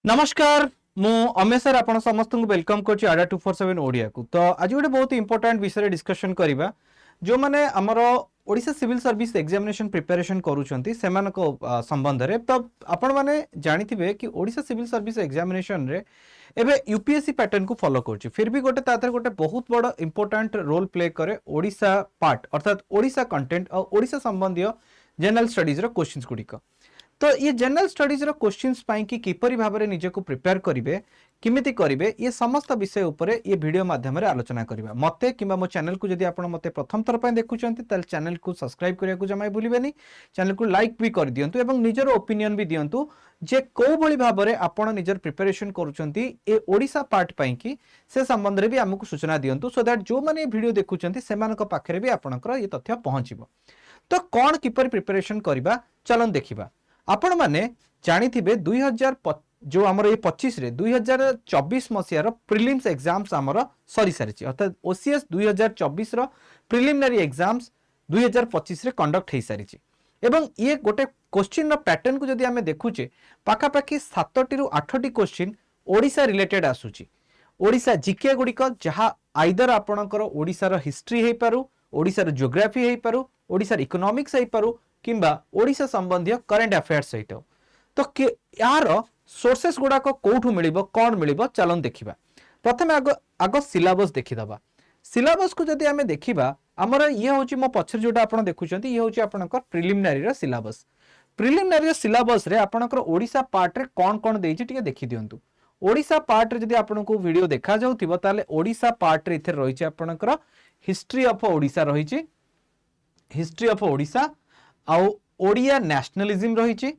नमस्कार मु अमेश सर आपण समस्त को वेलकम करछि आडा 247 ओडिया को। तो आज गोटे बहुत इंपोर्टेंट विषय डिस्कशन करिबा जो माने हमर Odisha civil service examination preparation करूछंती सेमान को संबंध रे। तो आपण माने जानिथिबे कि ओडिशा सिविल सर्विस एग्जामिनेशन रे एबे यूपीएससी पैटर्न को फॉलो करछि, फिर भी गोटे तातर गोटे बहुत बड़ इंपोर्टेंट रोल प्ले करे ओडिशा पार्ट अर्थात ओडिशा कंटेंट और ओडिशा संबंधी जनरल स्टडीज रो क्वेश्चंस गुडिक। तो ये जनरल स्टडीज रो क्वेश्चंस पाई कि किपरि भाबरे निजे को प्रिपेयर करिवे किमिति करिवे ये समस्त विषय उपरे ये वीडियो माध्यम रे आलोचना करिवा। मते किबा मो चैनल को जदि आपण मते प्रथम थर पय देखुचंती ताल चैनल को सब्सक्राइब करिया को जमाय भूलिबेनी, चैनल को लाइक भी कर दियंतु एवं निजर ओपिनियन भी दियंतु जे को भली भाबरे आपण निजर प्रिपरेशन करूचंती ए ओडिसा पार्ट पई कि से संबंध रे भी हमकु सूचना दियंतु सो दैट जो माने वीडियो देखुचंती सेमानक पाखरे भी आपणकर ये तथ्य पहुंचीबो। तो कोन किपरि प्रिपरेशन करिबा चलन देखिबा। आपण माने जानिथिबे 2000 जो हमर ये 25 रे 2024 मसियार प्रिलिम्स एग्जाम्स हमर सरी सारिछि अर्थात ओसीएस 2024 रो प्रिलिमिनरी एग्जाम्स 2025 रे कंडक्ट हे सारिछि एवं ये गोटे क्वेश्चन रो पैटर्न को जदि हमें देखुचे पाखा पाखी 7 रु 8 क्वेश्चन ओडिसा रिलेटेड आसुछि। ओडिसा जीके गुडिक जहा आइदर आपणकर ओडिसा रो हिस्ट्री हे पारु, ओडिसा रो ज्योग्राफी हे पारु, ओडिसा रो इकोनॉमिक्स हे पारु किंबा ओडिसा संबंधी करंट अफेयर्स सहित। तो यार सोर्सेस गुडा को कोठु मिलिबो कोन मिलिबो चलन देखिबा। प्रथमे आगो सिलेबस देखिदबा। सिलेबस को जदि हमें देखिबा हमर ये होची मो पछर जोटा आपण देखुचंती ये होची आपणकर प्रिलिमिनरी रो सिलेबस। प्रिलिमिनरी सिलेबस रे आपणकर ओडिसा पार्ट रे कोन कोन देइछि टिके देखि दियंतु। ओडिसा पार्ट रे जदि आपनको वीडियो देखा जाउथिबो ताले ओडिसा पार्ट रे इथे रहिछि आपणकर हिस्ट्री ऑफ ओडिसा रहिछि, हिस्ट्री ऑफ ओडिसा आउ ओडिया नेशनलिज्म रही।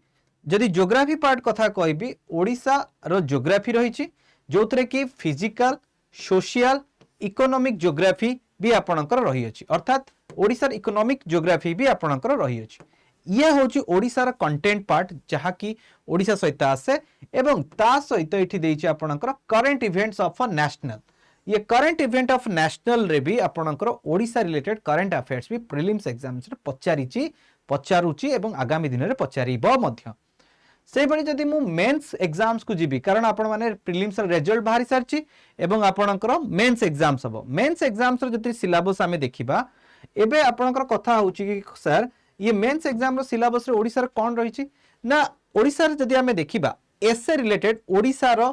जदि ज्योग्राफी पार्ट कथा कहबी ओडिशा रो ज्योग्राफी रही जो कि फिजिकल सोशल इकोनॉमिक ज्योग्राफी भी आपणकर रही अछि अर्थात ओडिशा इकोनॉमिक ज्योग्राफी भी आपणकर रही अछि। ये होची ओडिशा रो कंटेंट पार्ट जहा कि ओडिशा सहित आसे एवं ता सहित एठी देइछि आपणकर करंट इवेंट्स ऑफ नेशनल। ये करंट इवेंट ऑफ नेशनल रे भी आपणकर ओडिशा रिलेटेड करंट अफेयर्स भी प्रिलिम्स एग्जाम्स रे पचारुची एवं आगामी दिन रे पचारिबो मध्य। सेहि बळी जदि मु मेंस एग्जाम्स को जीबी कारण आपण माने प्रिलिम्स रे रिजल्ट बाहरी सारची एवं आपणकर मेंस एग्जाम्स हबो। मेंस एग्जाम्स रे जदि सिलेबस हमें देखिबा एबे आपणकर कथा होची कि सर ये मेंस एग्जाम रो सिलेबस रे ओडिसा रे कोन रहिची ना ओडिसा रे जदि हमें देखिबा एसए रिलेटेड ओडिसा रो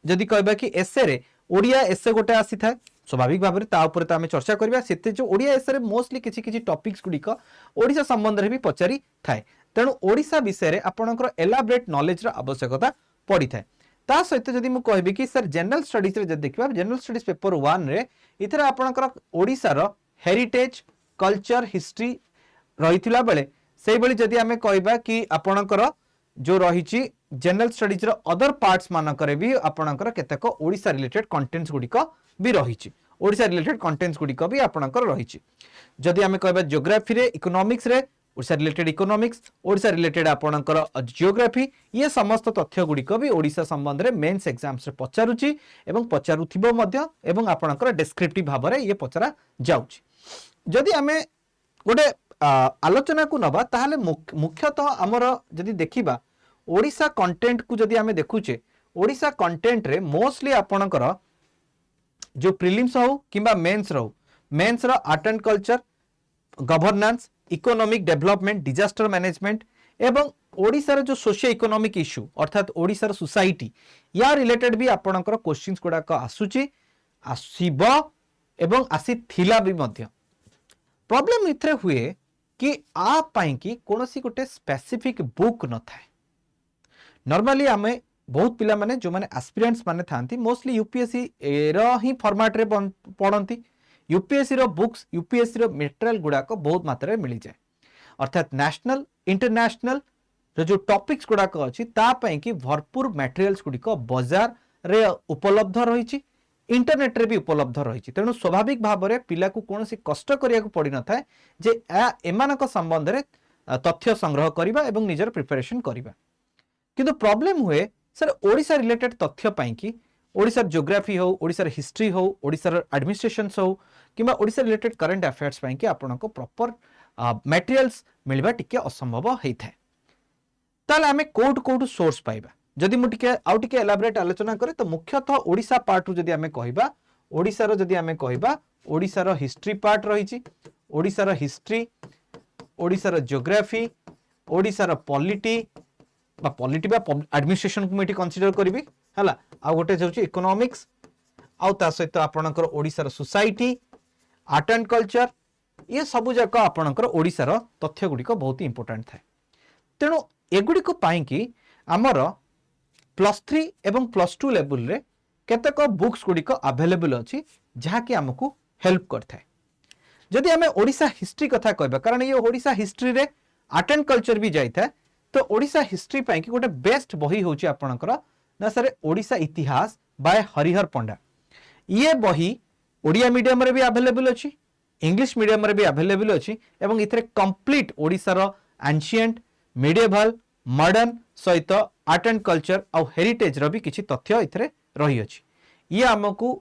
जदि कहबा कि एसए रे ओडिया एसए गोटे आसी थाए स्वाभाविक भाव में ता ऊपर आम चर्चा करबा सेते जो ओडिया एसए रे मोस्टली किछि किछि टॉपिक्स गुडिक ओडिसा संबंध रे भी पचारि थाए तेणु ओडिसा विषय रे आपनकर एलाबरेट नॉलेज रो आवश्यकता पड़ी थाए। ता सहित जदि मु कहबी कि सर जनरल स्टडीज रे जदि देखबा जनरल स्टडीज पेपर 1 रे इथरे आपनकर ओडिसा रो हेरिटेज कल्चर हिस्ट्री रहिथिला बेले सेहि बळी जदि हमें कहबा कि आपनकर जो रहिछि जनरल स्टडीज रो अदर पार्ट्स मानकरे भी आपनकर केतेक ओडिसा रिलेटेड कंटेंट्स गुडिक भी रहिछि, ओडिसा रिलेटेड कंटेंट्स गुडिक भी आपनकर रहिछि। जदि हमें कहबा ज्योग्राफी रे इकोनॉमिक्स रे Odisha related economics, Odisha related आपनकर ज्योग्राफी ये समस्त तथ्य गुडिक भी ओडिसा संबंध रे मेंस एग्जाम्स रे पचारुछि एवं पचारुथिबो मध्य एवं आपनकर डिस्क्रिप्टिव भाव रे ये पचरा जाउछि। जदि हमें गोटे आलोचना को नबा ताहाले मुख्यतः हमर जदि देखिबा ओडिसा कंटेंट को जदि हमें देखुचे ओडिसा कंटेंट रे मोस्टली आपनकर जो प्रिलिम्स हो किंबा मेंस रो मेंस रो art and culture governance economic development disaster management एवं ओडिसा रो जो सोशियो इकोनॉमिक इश्यू अर्थात ओडिसा रो सोसाइटी या रिलेटेड भी आपनकर क्वेश्चंस गुडा का आसुची आसीबो एवं आसीथिला भी मध्य। प्रॉब्लम इथरे हुए कि आ पाई कि कोनोसी गोटे स्पेसिफिक बुक न थाए। नॉर्मली आमे बहुत पिला माने जो माने एस्पिरेंट्स माने थांती मोस्टली यूपीएससी रो ही फॉर्मेट रे पढंती। यूपीएससी रो बुक्स यूपीएससी रो मटेरियल गुडा को बहुत मात्रा रे मिली जाए अर्थात नेशनल इंटरनेशनल रो जो टॉपिक्स गुडा को अछि ता पई कि भरपूर मटेरियल्स गुडी को बाजार रे उपलब्ध रहिछि, इंटरनेट रे भी उपलब्ध रहिछि। तेणु स्वाभाविक भाव रे पिला को कोनोसी कष्ट करिया को पड़ी न थाए जे एमानक संबंध रे तथ्य संग्रह करिबा एवं निजर प्रिपरेशन करिबा। किंतु प्रॉब्लम हुए सर ओडिसा रिलेटेड तथ्य पाई कि ओडिसा ज्योग्राफी हो ओडिसा हिस्ट्री हो ओडिसा एडमिनिस्ट्रेशन हो किंबा ओडिसा रिलेटेड करंट अफेयर्स पाई कि आपनको प्रॉपर मटेरियल्स मिलबा टिके असंभव हेइ थाए। ताले हमें कोड सोर्स पाइबा जदि मु टिके आउ टिके एलाबोरेट आलोचना करे तो मुख्यतः ओडिशा पार्ट रु जदि आमे कहिबा ओडिसा जदि आमे कहिबा ओडिशार हिस्ट्री पार्ट रही ओडिशार हिस्ट्री ओडिशार जियोग्राफी ओडिशार पॉलिटी बा एडमिनिस्ट्रेशन को मैं कंसीडर करी है आ गोटे जो इकोनॉमिक्स आउ ता सहित आपणकर ओडिशार सोसाइटी आर्ट एंड कल्चर ये सब जाक आपणकर ओडिशार तथ्य गुड़िक बहुत इंपोर्टेंट थाए तेणु एगुड़िक कि आमर +3 एवं +2 लेवल रे केतक बुक्स गुड़िक अवेलेबल अच्छी जहाँकि आमको हेल्प करता है जदि आम ओडिशा हिस्ट्री कथा कहबा कारण ये ओडिशा हिस्ट्री रे आर्ट एंड कल्चर भी जाइए तो ओडिशा हिस्ट्री पाई कि गोटे बेस्ट बही होची आपणकर ना सर ओडिशा इतिहास बाय हरिहर पंडा ये बही ओडिया मीडियम रे भी अवेलेबल अच्छी इंग्लिश मीडियम रे भी अवेलेबल अच्छी एवं इथरे कंप्लीट ओडिशार एंशिएंट मिडिएवल मॉडर्न सहित आर्ट एंड कल्चर आउ हेरिटेज रो भी किछि तथ्य इथरे रही अछि ये आमको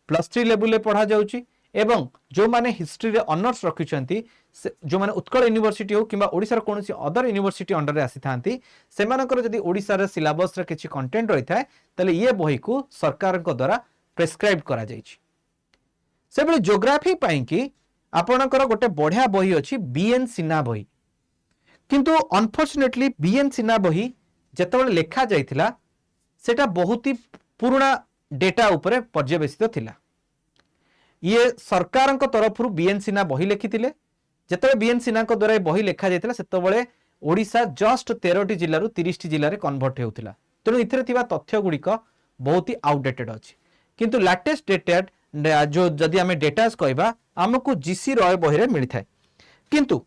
+3 लेवल पढ़ा जाउची एवं जो माने हिस्ट्री रे ऑनर्स रखिछंती जो माने उत्कल यूनिवर्सिटी हो किबा ओडिसा रो कोनोसी अदर यूनिवर्सिटी अंडर रे आसीथांती सेमानकर जदि ओडिसा रे सिलेबस रे किछि कंटेंट रही थाए तले ये बही को सरकार को द्वारा प्रेस्क्राइब करा जाइछि से बेले ज्योग्राफी पाई कि आपणकर गोटे बढ़िया बही अछि बीएन सिन्हा बही किंतु अनफॉर्चुनेटली बीएन सिन्हा बही जेतेबेले लेखा जाइथिला सेटा बहुत ही पुराना डेटा उपरे पर्यवेसित थिला ये सरकार तरफ बीएन सिन्हा बही लिखिथिले जेतेबेले बीएन सिन्हा को द्वारा बही लेखा जाइथिला सेतेबेले ओडिशा जस्ट 13 जिल्ला रु 30 जिल्ला रे कन्वर्ट हेउथिला तेणु इथिरे थिबा तथ्य गुड़िक बहुत ही आउटडेटेड अछि किंतु लेटेस्ट डेटेड जो जदि आमे डेटास कहबा हमको जीसी रॉय बही रे मिलि थाए किंतु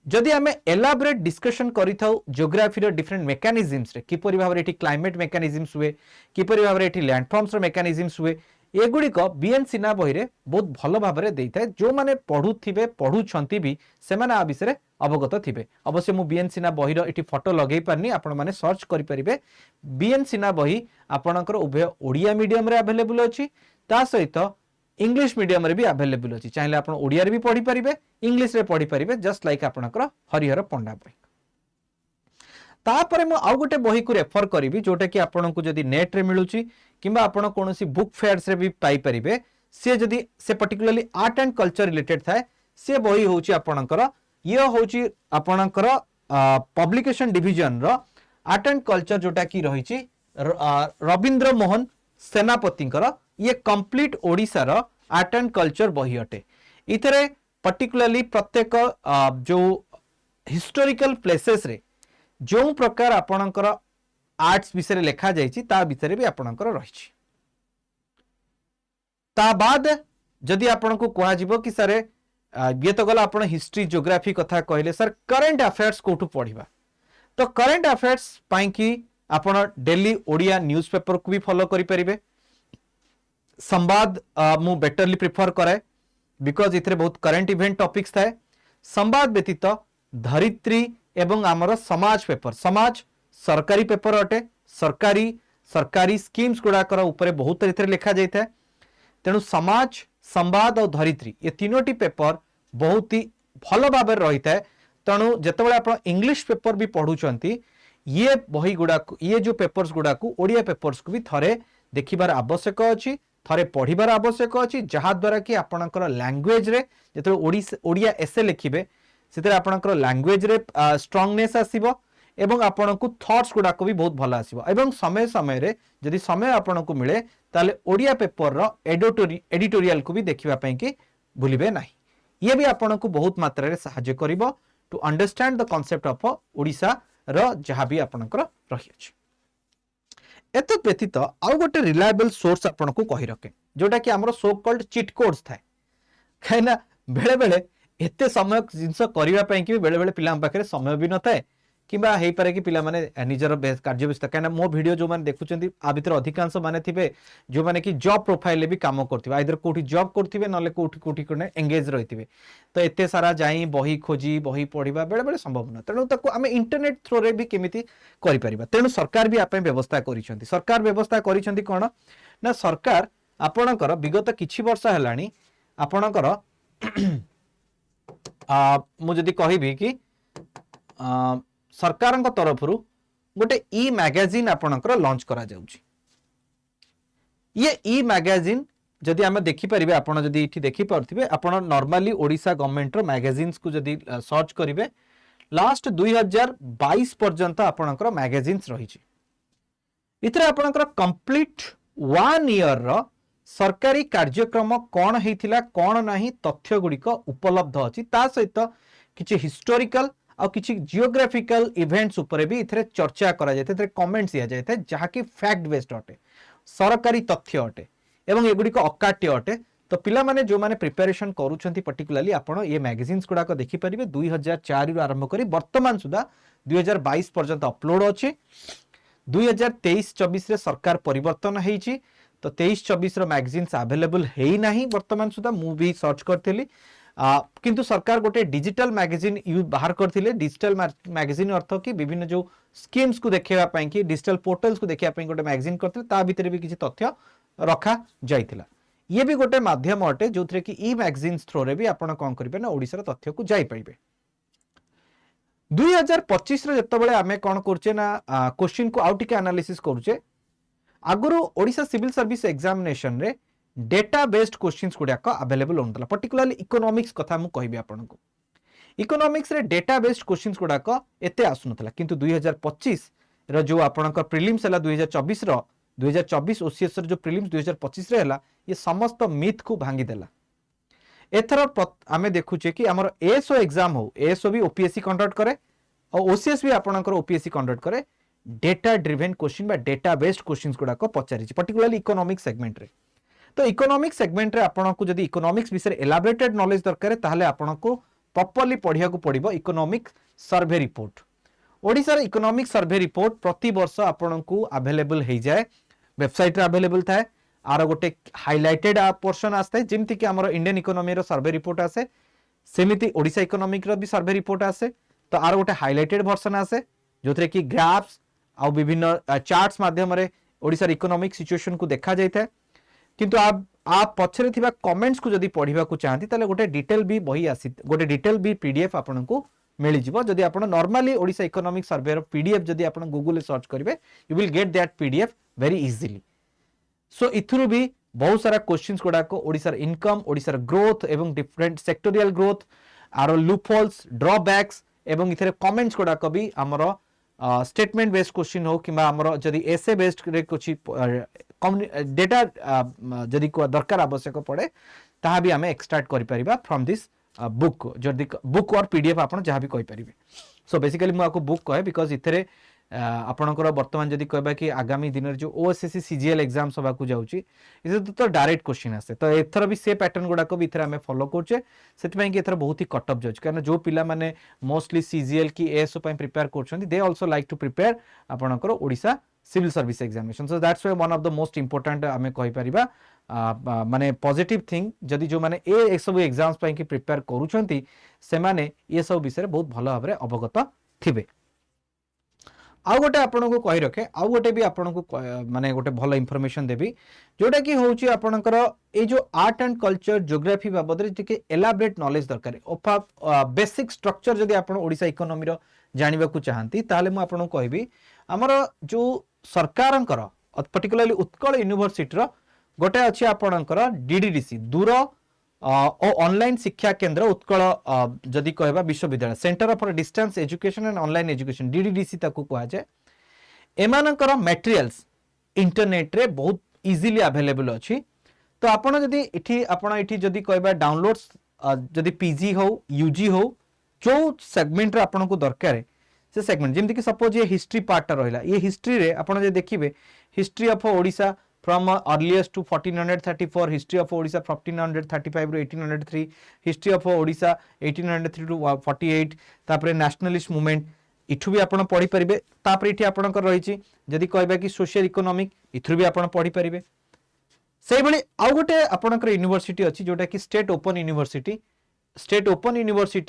जदि आमे एलाबोरेट डिस्कशन करिथाउ ज्योग्राफी रो डिफरेंट मेकानिजम्स रे किपरि भाबरे एठी क्लाइमेट मेकानिजम्स हुए किपरि भाबरे एठी लैंडफॉर्म्स रो मेकानिजम्स हुए एगुड़िक बीएन सिन्हा बही रे बहुत भल भाबरे देइथाय जो माने पढुथिबे पढुछंती भी से माने आ विषय अवगत थिबे अवश्य मु बीएन सिन्हा बही रो एठी फोटो लगेई पारनी आपण माने सर्च करि परिबे बीएन सिन्हा बही आपणकर उभय ओडिया मीडियम रे अवेलेबल अछि ता सहित इंग्लिश मीडियम रे भी अवेलेबल अछि चाहिले आपण ओडिया रे भी पढी परिबे इंग्लिश रे पढी परिबे जस्ट लाइक आपणकर हरिहर पंडा बही तापरे मु आउ गोटे बही को रेफर करी जोटा कि आपन को जदि नेट रे मिलुची किंबा आपन कोनोसी बुक फेयर्स रे भी पाई परिबे से जदि से particularly art and culture related थाए से बही होची आपणकर ये होची आपणकर पब्लिकेशन डिवीजन रो आर्ट एंड कल्चर जोटा कि रहिची रविंद्र मोहन सेनापतिंकर ये कंप्लीट ओडिसा रो आर्ट एंड कल्चर बही अटे इथरे पर्टिकुलरली प्रत्येक जो हिस्टोरिकल प्लेसेस रे जो प्रकार आपणकर आर्ट्स विषय लेखा जाइछि ता विषय भी आपणकर रहिछि ता बाद जदि आपन को कहा जिवो कि सर ये तो गला आपन हिस्ट्री ज्योग्राफी कथा कहले सर करंट अफेयर्स कोठु पढिबा तो करंट अफेयर्स पाई कि आपन डेली ओडिया न्यूज़पेपर को भी फॉलो करि परिबे संवाद मु बेटरली प्रिफर करे बिकॉज इथरे बहुत करंट इवेंट टॉपिक्स थाए संवाद व्यतीत धरित्री एवं आमर समाज पेपर समाज सरकारी पेपर अटे सरकारी स्कीम्स गुड़ाकर ऊपर बहुत रीति लिखा जाए तेणु समाज संवाद और धरित्री ये तीनोटी पेपर बहुत ही भल भाव रही है तेणु जितेबाला आप इंग्लिश पेपर भी पढ़ुंट ये बही गुड़ाक ये जो पेपर्स गुड़ाक ओडिया पेपर्स को भी थरे देखिबार आवश्यक अच्छी थरे पढ़िबार आवश्यक अच्छी जहाद्वारा कि आपणकर लैंग्वेज रे जो ओडिया एसे लिखिबे से आपणकर लैंग्वेज रे स्ट्रांगनेस आसीबो एवं आपन को थॉट्स गुड़ाक भी बहुत भल आसीबो एवं समय समय रे यदि समय आपन को मिले ताले ओडिया पेपर रो एडिटोरियल को भी देखिबा पई कि भूलिबे नाही ये भी आपन को बहुत मात्रा रे सहायता करिवो to understand the concept of Odisha रो जहां भी आपनकर रही अछि एत व्यतीत आउ गोटे रिलायबल सोर्स आपन को कहि रखे जोटा कि हमरो सो कॉल्ड चीट कोड्स थाए खाइना बेले बेले एते समय जिंस करिवा पई कि बेले बेले पिला पाखरे समय भी न थाए किबा हेई पारे कि पिला माने निजर कार्य व्यस्त काना मो वीडियो जो माने देखुचंती आ भीतर अधिकांश माने थिबे जो माने कि जॉब प्रोफाइल ले भी काम करथिबे आइदर कोठी जॉब करथिबे नले कोठी कोठी कोने एंगेज रहिथिबे तो एते सारा जाई बही खोजी बही पढिबा बेले बेले संभव न तेणु ताको आमे इंटरनेट थ्रू रे भी केमिति करि परिबा तेणु सरकार भी आपे व्यवस्था करिसंती सरकार व्यवस्था करिसंती कोन ना सरकार आपणकर विगत किछि वर्ष हेलानी आपणकर मु जदि कहिबी कि सरकार तरफ गोटे ई मैगजीन आपणकर लॉन्च करा जाउची। ये ई मैगजीन जदि आम देखिपारे आपड़ जदि ये देखिपे आपड़ नॉर्मली ओडिशा गवर्नमेंट रो मैगजीन्स को जदि सर्च करेंगे लास्ट 2022 पर्यंत आपणकर मैगजीन्स रही इतरे आपणकर कंप्लीट 1 ईयर रो सरकारी कार्यक्रम कौन होता कौन ना तथ्य गुड़िक उपलब्ध अच्छी ता सहित किसी हिस्टोरिकल आ किसी जियोग्राफिकल इवेंट्स उपरे भी इथरे चर्चा करा जाए कमेंट्स दिया जाए जहाँकि फैक्ट बेस्ड अटे सरकारी तथ्य अटे एवं एगुड़िक अकाट्य अटे। तो पिला माने जो माने प्रिपरेशन करूछंती पर्टिकुलरली आपण ये मैगजीन्स गुड़ाक देखिपारे 2004 रु आरंभ करी वर्तमान सुधा 2022 पर्यंत अपलोड अच्छे। 2023-24 रे सरकार परिवर्तन होईची तो 23-24 रो मैगजीन्स अवेलेबल है नहीं वर्तमान सुधा मु भी सर्च करथिली किंतु सरकार गोटे डिजिटल मैगजीन यूज बाहर करथिले। डिजिटल मैगजीन अर्थ कि विभिन्न जो स्कीम्स को देखिबा पई कि डिजिटल पोर्टल्स को देखिबा पई गोटे मैगजीन करथिले ता भितरे भी किछि तथ्य रखा जाइथिला। ये भी गोटे माध्यम अटे जो थरे कि ई मैगजीन्स थ्रो रे भी आपण कोन करिबे ना ओडिसा रो तथ्य को जाई पाइबे। 2025 रे जतबेले आमे कोन करचे ना क्वेश्चन को आउट के एनालिसिस करचे आगुरु ओडिसा सिविल सर्विस एग्जामिनेशन रे डेटा बेस्ड क्वेश्चंस गुड़ाक अवेलेबल होता पर्टिकुलरली इकोनॉमिक्स कथा मु कहबी आपन को इकोनॉमिक्स रे डेटा बेस्ड क्वेश्चंस गुड़ाक एते आसुनथला किंतु 2025 रो जो आपनकर प्रीलिम्स हला 2024 रो 2024 ओसीएस रो जो प्रीलिम्स 2025 रे हला ये समस्त मिथ को भांगी देला। एथर आमे देखुचे कि हमर एएसओ एग्जाम हो एएसओ भी ओपीएससी कंडक्ट करे और ओसीएस भी आपनकर ओपीएससी कंडक्ट करे डेटा ड्रिवेन क्वेश्चन बा डेटा बेस्ड क्वेश्चंस गुड़ाक पचारि पर्टिकुलरली इकोनॉमिक सेगमेंट रे। तो इकोनॉमिक सेगमेंट रे आपनको जदि इकोनॉमिक्स विषय एलाबोरेटेड नॉलेज दरकार ताहले आपनको प्रॉपर्ली पढ़िया को पड़िबो इकोनॉमिक सर्वे रिपोर्ट। ओडिसा रे इकोनॉमिक सर्वे रिपोर्ट प्रति वर्ष आपनको अवेलेबल हो जाए वेबसाइट रे अवेलेबल थाए आर गोटे हाइलाइटेड पोर्शन आस्ते जेमति कि हमर इंडियन इकोनॉमी रो सर्वे रिपोर्ट आसे सेमिति ओडिसा इकोनॉमिक रो भी सर्वे रिपोर्ट आसे तो आर गोटे हाइलाइटेड वर्जन आसे जोथरे कि ग्राफ्स आ विभिन्न चार्ट्स माध्यम रे ओडिसा इकोनॉमिक सिचुएशन को देखा जाय थाए किंतु आप पछरे थिबा कमेंट्स को जदि पढ़िबा को चाहती ताले गोटे डिटेल भी बही आसी गोटे डिटेल भी पीडीएफ आपनको मिल जिवो जदि आपण नॉर्मली ओडिसा इकोनॉमिक सर्वे रो पीडीएफ जदि आपण गूगल सर्च करिवे you will get that PDF very easily. So इथुरु भी बहुत सारा क्वेश्चंस गुडा को ओडिसा इनकम ओडिसा ग्रोथ एवं डिफरेंट सेक्टोरियल ग्रोथ आरो लूपहोल्स ड्रॉबैक्स एवं इथरे कमेंट्स गुडा को भी हमरो स्टेटमेंट बेस्ड क्वेश्चन हो किबा हमरो जदि एसे बेस्ड रे कुछ डेटा जदि को दरकार आवश्यक पड़े ताहा भी हमें एक्सट्रैक्ट करि परिबा फ्रॉम दिस बुक जदि बुक और पीडीएफ आपण जहां भी कहि परिबे। सो बेसिकली मु आपको बुक कहे बिकॉज इथरे आपणकर वर्तमान जदि कहबा कि आगामी दिन जो ओएसएससी सीजीएल एग्जाम सभा को जाउची इसे तो डायरेक्ट क्वेश्चन आसे तो एथर भी से पैटर्न गुडा को भी इथरे हमें फॉलो करचे सेति पई कि एथर बहुत ही कट ऑफ जाउची कारण जो पिला माने मोस्टली सीजीएल की एएसओ पई प्रिपेयर करछन they also like to prepare आपणकर Odisha civil service examination. So that's why one of the most important हमें कहि परिबा माने पॉजिटिव थिंग जदि जो माने ए सब एग्जाम्स पई कि प्रिपेयर करूछंती से माने ये सब विषय बहुत भलो भाबरे अवगत थिबे। आउ गोटे आपन को कहि रखे आउ गोटे भी आपन को माने गोटे भलो इन्फॉर्मेशन देबी जोटा कि होउची आपनकर ए जो आर्ट एंड कल्चर ज्योग्राफी बाबद रे जे एलाबोरेट नॉलेज दरकार ऑफ बेसिक स्ट्रक्चर जदि आपन ओडिसा इकोनॉमी रो जानिबा को चाहंती ताले मु आपन को कहबी हमर जो सरकारंकर पर्टिकुलरली उत्कल यूनिवर्सिटी रो गोटे अछि आपनकर डीडीडीसी दूर ऑनलाइन शिक्षा केंद्र उत्कल जदि कहबा विश्वविद्यालय centre for distance education and online education DDDC ताकू कहा जाए एमानकर मटेरियल्स इंटरनेट रे बहुत इजीली अवेलेबल अछि। तो आपण जदि जदि कहबा डाउनलोड्स जदि पीजी हो यूजी हो जो सेगमेंट रे आपण को दरकार है से सेगमेंट जेमति कि सपोज ये हिस्ट्री पार्ट रहिला ये हिस्ट्री रे आपण जे देखिबे history of Odisha from earliest to 1434 history of Odisha 1435 ru 1803 history of Odisha 1803 to 48 तापरे nationalist movement इठु भी आपण पढ़ी परिबे तापरे इठी आपणकर रहिछि जदि कहबा कि सोशल इकोनॉमिक इथु भी आपण पढ़ी परिबे। सेहि भली आउ गोटे आपणकर यूनिवर्सिटी अछि जोटा कि स्टेट ओपन यूनिवर्सिटी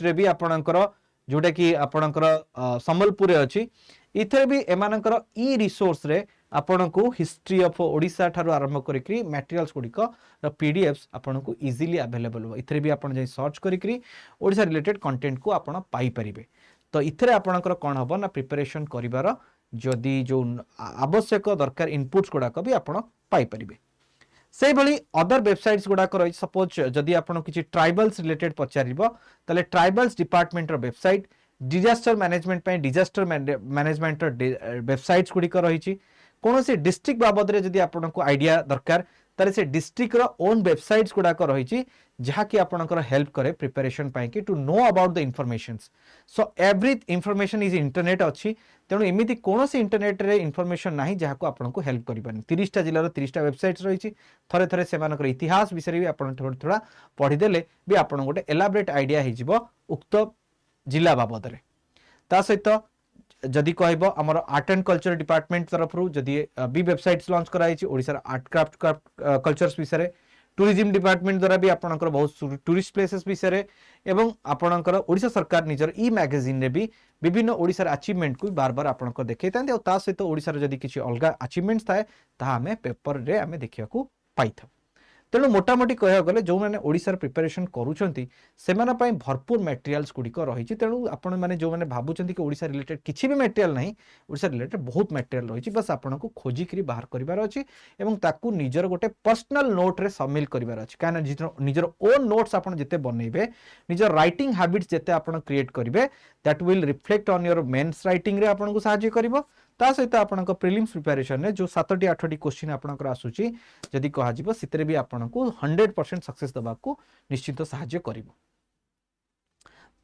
रे भी आपणकर जोटा कि आपणकर संबलपुर रे अछि इथे भी एमानकर ई रिसोर्स रे आपण को हिस्ट्री ऑफ ओडिशा ठारो आरंभ करिकरी मटेरियल्स गुडिक पीडीएफ्स आपण को इजीली अवेलेबल हो इथे भी आपण जे सर्च करिकरी ओडिशा रिलेटेड कंटेंट को आपण पाई परिबे। तो इथे आपणकर कोन हबो ना प्रिपरेशन करिवार जदि जो आवश्यक दरकार इनपुट्स गुड़ाक भी आपण पाई परिबे। से भली अदर वेबसाइट्स गुड़ाक रही सपोज जदि आपण किसी ट्राइबल्स रिलेटेड पचारिबो ताले ट्राइबल्स डिपार्टमेंट रो वेबसाइट डिजास्टर मैनेजमेंट पे डिजास्टर मैनेजमेंट रो वेबसाइट्स गुड़िक रही कौन से डिस्ट्रिक्ट बाबद रे जदि आपण को आइडिया दरकार ताले से डिस्ट्रिक्ट रो ओन वेबसाइट्स गुड़ाक रही जहाँ कि आपणकर हेल्प करे प्रिपरेशन पाई कि to know about the informations. So every information is internet अच्छी तेणु एमती कौन से इंटरनेट रे इनफॉरमेशन नहीं जहाँ को आपको हेल्प करें 30टा जिलार 30टा वेबसाइट रही थरे थरे से इतिहास विषय भी आप थोड़ा पढ़ीदे भी आप गोटे एलाबरेट आइडिया हो उक्त जिला बाबद में। ता सहित जदि कहब आमर आर्ट एंड कल्चर डिपार्टमेंट तरफ जदि भी वेबसाइट्स लॉन्च कराई ओडिशा आर्ट क्राफ्ट कल्चर्स विषय टूरिज्म डिपार्टमेंट द्वारा भी आपणकर बहुत टूरिस्ट प्लेसेस विषय एवं आपणकर ओडिशा सरकार निजर ई मैगजीन रे भी विभिन्न ओडिशार अचीवमेंट को बार बार आपणकर देखै तांते और ता सहित ओडिशार जदि किछि अलगा अचीवमेंट्स थाए ताहा हमें पेपर रे हमें देखिया को पाइथा। तेणु मोटामोटी कह गले जो मैंने ओडिशार प्रिपरेशन करूछंती सेमाना पई भरपूर मटेरियल्स गुड़िक रही तेणु आपण मैंने जो मैंने भाबुछंती कि ओडिशा रिलेटेड किछि भी मटेरियल नहीं ओडिशा रिलेटेड बहुत मटेरियल रही बस आपण को खोजिक बाहर करिवार अछि एवं ताकू निजर गोटे पर्सनल नोट रे शामिल करिवार अछि काना निजर ओन नोट्स आपण जते बनैबे निजर राइटिंग हैबिट्स जते आपण क्रिएट करिवे that will reflect on your mains writing रे आपण को सहायता करिवो। ता सहित आपण प्रिलिम्स प्रिपरेशन में जो 7टी 8टी क्वेश्चन आपनकर आसुची जदि कहा जिवो सितरे भी आपण को 100% सक्सेस दबा को निश्चित सहायता करिवो।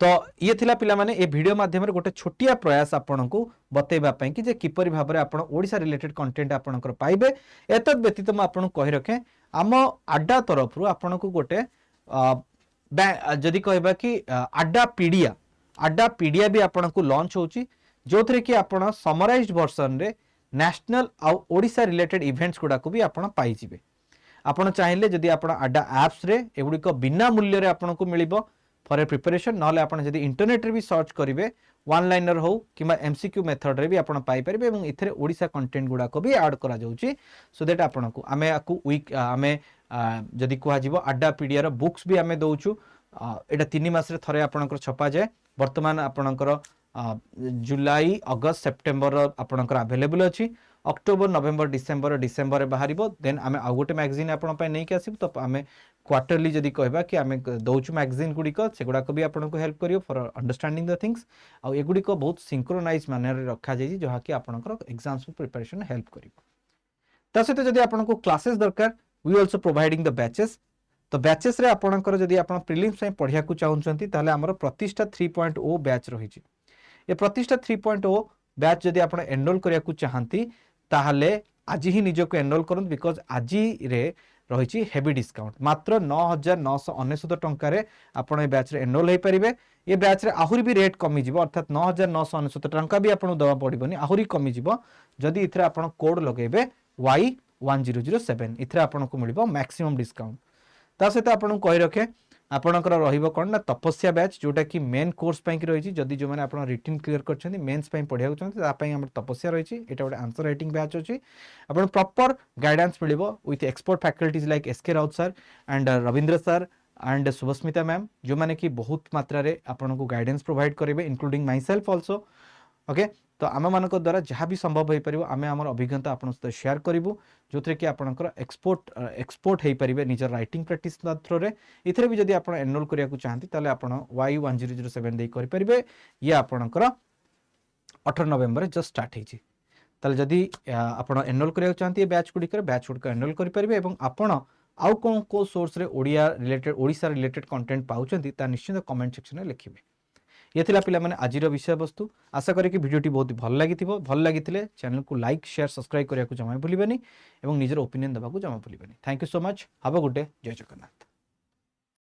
तो ये थिला पिला माने ए वीडियो माध्यम रे गोटे छोटिया प्रयास आपण को बतेबा पई कि जे किपरि भाबरे आपण ओडिसा रिलेटेड कंटेंट आपनकर पाइबे। एतद व्यतीत म आपण कहि रखे आम अड्डा तरफ रु आपण को गोटे जदि कहबा कि अड्डा पीडिया भी आपण को लॉन्च होची जो थे कि आपण समराइज्ड वर्सन रे नेशनल आ ओडिशा रिलेटेड इवेंट्स गुडा को भी आपण पाई जिवे। आपण चाहिए जदि आपण अड्डा एप्स रे एगुड़िक बिना मूल्य रे आपण को मिलिबो फॉर ए प्रिपरेशन नले आपण जदि इंटरनेट रे भी सर्च करिवे वन लाइनर हो किबा एमसीक्यू मेथड रे भी आपण पाई परिबे एवं इथरे ओडिशा कंटेंट गुडा को भी ऐड करा जाउची सो दैट आपण को आमे आकु वीक आमे जदि कुहा जिवो अड्डा पीडिया रो बुक्स भी आमे दउचू एटा 3 मास रे थरे आपणकर छपा जाय वर्तमान आपणकर जुलाई अगस्त सेप्टेम्बर आपणकर अवेलेबल अच्छी अक्टोबर नवेम्बर डिसेम्बर बाहर देन आम आउ गोटे मैगजीन आपन नहीं कि आसब तो आम क्वार्टरली जदि कहबा कि आम दौचु मैगजीन गुड़िक सेगुड़ाक भी आपको हेल्प करियो फॉर अंडरस्टैंडिंग द थिंग्स आउ एगुड़िक बहुत सिंक्रोनाइज मैनर रे रखा जाई जहाँकि आपनकर एग्जाम्स प्रिपरेशन हेल्प करियो। ता सहित जदि आपको क्लासेस दरकार we also providing the batches तो बैचेस रे आपनकर जदि आपण प्रिलिम्स में पढ़िया को चाहूचंती ताले हमर प्रतिष्ठा 3.0 बैच रही ये प्रतिष्ठा 3.0 बैच जदि आप एनरोल करिया को चाहती ताहले आज ही निजको एनरोल करन बिकॉज आज रे रही हेवी डिस्काउंट मात्र 9,999 टंका आपण बैच रे एनरोल हो पारे। ये बैच रे आहुरी भी रेट कमी जीवो अर्थात 9,999 टंका भी आपन दवा पड़बनी आहुरी कमी जीवो जदि इथरे आपण कोड लगेबे Y1007 इथरे आपण को मिलिबो मैक्सिमम डिस्काउंट। ता सहित आपण कहि रखे आपणकर रहिबो कोन ना तपस्या बैच जोटा कि मेन कोर्स पई कि रही जदि जो माने आपण रिटन क्लियर करछन्ती मेंस पई पढिया होछन्ती ता पई हमर तपस्या रही एटा गोटे आंसर राइटिंग बैच अछि आपण प्रॉपर गाइडेंस मिलिबो with expert faculties like SK Raut sir and Ravindra sir and Shubhasmita ma'am जो माने कि बहुत मात्रा रे आपण को गाइडेंस प्रोवाइड करेबे including myself also okay. तो आम मान द्वारा जहाँ भी संभव हो पार आम आम अभिज्ञता आपन सहित शेयर करूँ जो थे कि आपंकर एक्सपोर्ट हो पारे निजर राइटिंग प्रैक्टिस थ्रो इथे भी जब आप एनरोल करने चाहती आप Y1007 दे करेंगे ये आपंकर 18 नवेम्बर जस्ट स्टार्ट होती जदि आप एनरोल करने चाहती बैच गुड़िक एनरोल करेंगे आपड़ आउ कौन को सोर्स रे ओडिशा रिलेटेड कंटेंट पाउछंती ता निश्चित कमेंट सेक्शन में लिखिए। ये थिला पिला माने आजिर विषय वस्तु आशा करी कि वीडियोटी बहुत भल लगी चैनल को लाइक शेयर सब्सक्राइब करने को जमा भूलिबेनी एवं निजर ओपिनियन देवा जमा भूलिबेनी। Thank you so much have a good day Jai Jagannath.